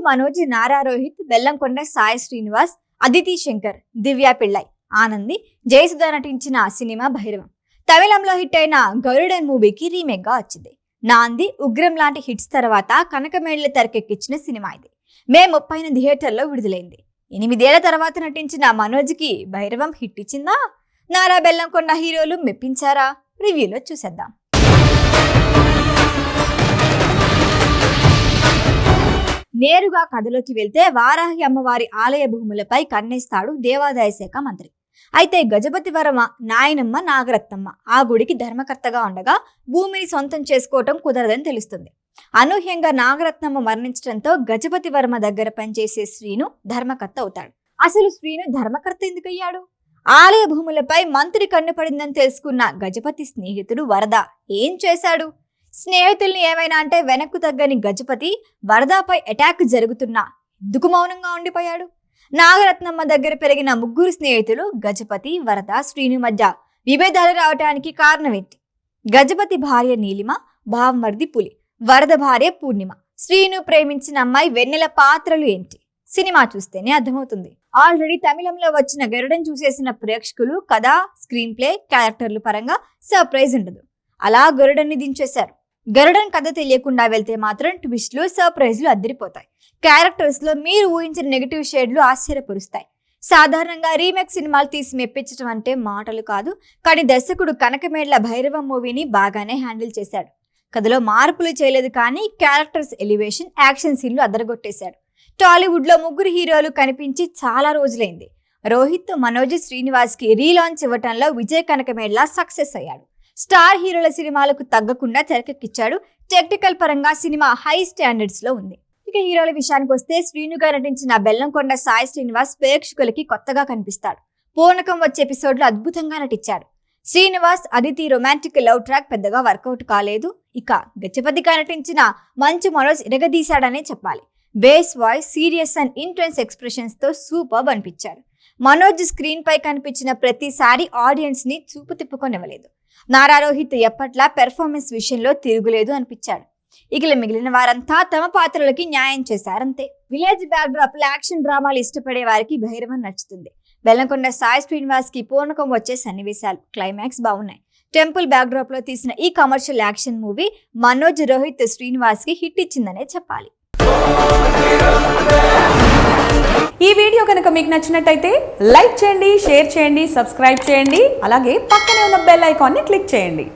మనోజ్, నారా రోహిత్, బెల్లంకొండ సాయి శ్రీనివాస్, అదితి శంకర్, దివ్య పిళ్ళై, ఆనంది, జయసుధ నటించిన సినిమా భైరవం. తమిళంలో హిట్ అయిన గరుడన్ మూవీకి రీమేక్ గా వచ్చింది. నాంది, ఉగ్రం లాంటి హిట్స్ తర్వాత కనకమేడల తెరకెక్కించిన సినిమా ఇది. మే 30న థియేటర్లో విడుదలైంది. 8 ఏళ్ల తర్వాత నటించిన మనోజ్ కి భైరవం హిట్ ఇచ్చిందా? నారా, బెల్లంకొండ హీరోలు మెప్పించారా? రివ్యూలో చూసేద్దాం. నేరుగా కథలోకి వెళ్తే వారాహి అమ్మవారి ఆలయ భూములపై కన్నేస్తాడు దేవాదాయ శాఖ మంత్రి. అయితే గజపతి వర్మ నాయనమ్మ నాగరత్నమ్మ ఆ గుడికి ధర్మకర్తగా ఉండగా భూమిని సొంతం చేసుకోవటం కుదరదని తెలుస్తుంది. అనూహ్యంగా నాగరత్నమ్మ మరణించడంతో గజపతి వర్మ దగ్గర పనిచేసే శ్రీను ధర్మకర్త అవుతాడు. అసలు శ్రీను ధర్మకర్త ఎందుకయ్యాడు? ఆలయ భూములపై మంత్రి కన్ను పడిందని తెలుసుకున్న గజపతి స్నేహితుడు వరద ఏం చేశాడు? స్నేహితుల్ని ఏమైనా అంటే వెనక్కు తగ్గని గజపతి వరదపై అటాక్ జరుగుతున్నా ఎందుకు మౌనంగా ఉండిపోయాడు? నాగరత్నమ్మ దగ్గర పెరిగిన 3 స్నేహితులు గజపతి, వరద, శ్రీను మధ్య విభేదాలు రావడానికి కారణమేంటి? గజపతి భార్య నీలిమ, భావమర్ది పులి, వరద భార్య పూర్ణిమ, శ్రీను ప్రేమించిన అమ్మాయి వెన్నెల పాత్రలు ఏంటి? సినిమా చూస్తేనే అర్థమవుతుంది. ఆల్రెడీ తమిళంలో వచ్చిన గరుడన్ చూసేసిన ప్రేక్షకులు కథ, స్క్రీన్ ప్లే, క్యారెక్టర్లు పరంగా సర్ప్రైజ్ ఉండదు. అలా గరుడన్ని దించేశారు. గరుడన్ కథ తెలియకుండా వెళ్తే మాత్రం ట్విస్ట్లు, సర్ప్రైజ్లు అద్దరిపోతాయి. క్యారెక్టర్స్ లో మీరు ఊహించిన నెగిటివ్ షేడ్లు ఆశ్చర్యపరుస్తాయి. సాధారణంగా రీమేక్ సినిమాలు తీసి మెప్పించడం అంటే మాటలు కాదు. కానీ దర్శకుడు కనకమేడల భైరవం మూవీని బాగానే హ్యాండిల్ చేశాడు. కథలో మార్పులు చేయలేదు, కానీ క్యారెక్టర్స్ ఎలివేషన్, యాక్షన్ సీన్లు అదరగొట్టేశాడు. టాలీవుడ్ లో 3 హీరోలు కనిపించి చాలా రోజులైంది. రోహిత్, మనోజ్, శ్రీనివాస్ కి రీలాంచ్ ఇవ్వటంలో విజయ్ కనకమేడల సక్సెస్ అయ్యాడు. స్టార్ హీరోల సినిమాలకు తగ్గకుండా తెరకెక్కించాడు. టెక్నికల్ పరంగా సినిమా హై స్టాండర్డ్స్ లో ఉంది. ఇక హీరోల విషయానికి వస్తే శ్రీనుగా నటించిన బెల్లంకొండ సాయి శ్రీనివాస్ ప్రేక్షకులకి కొత్తగా కనిపిస్తాడు. పూనకం వచ్చే ఎపిసోడ్ లో అద్భుతంగా నటించాడు. Srinivas, Aditi romantic love track పెద్దగా వర్కౌట్ కాలేదు. ఇక గజపతిగా నటించిన మంచు మనోజ్ ఇరగదీశాడనే చెప్పాలి. Base voice, serious and intense expressions తో సూపర్బ్ అనిపించాడు. మనోజ్ స్క్రీన్ పై కనిపించిన ప్రతిసారి ఆడియన్స్ ని చూపు తిప్పుకొనివ్వలేదు. నారా రోహిత్ ఎప్పట్లా పెర్ఫార్మెన్స్ విషయంలో తిరుగులేదు అనిపించాడు. ఇక మిగిలిన వారంతా తమ పాత్రలకి న్యాయం చేశారంతే. విలేజ్ బ్యాక్ డ్రాప్ యాక్షన్ డ్రామాలు ఇష్టపడే వారికి భైరవం నచ్చుతుంది. బెల్లంకొండ సాయి శ్రీనివాస్ కి పూనకం వచ్చే సన్నివేశాలు, క్లైమాక్స్ బాగున్నాయి. టెంపుల్ బ్యాక్ డ్రాప్ లో తీసిన ఈ commercial action movie Manoj, Rohit, Srinivas కి హిట్ ఇచ్చిందనే చెప్పాలి. ఈ వీడియో కనుక మీకు నచ్చినట్టయితే లైక్ చేయండి, షేర్ చేయండి, సబ్స్క్రైబ్ చేయండి. అలాగే పక్కనే ఉన్న బెల్ ఐకాన్ని క్లిక్ చేయండి.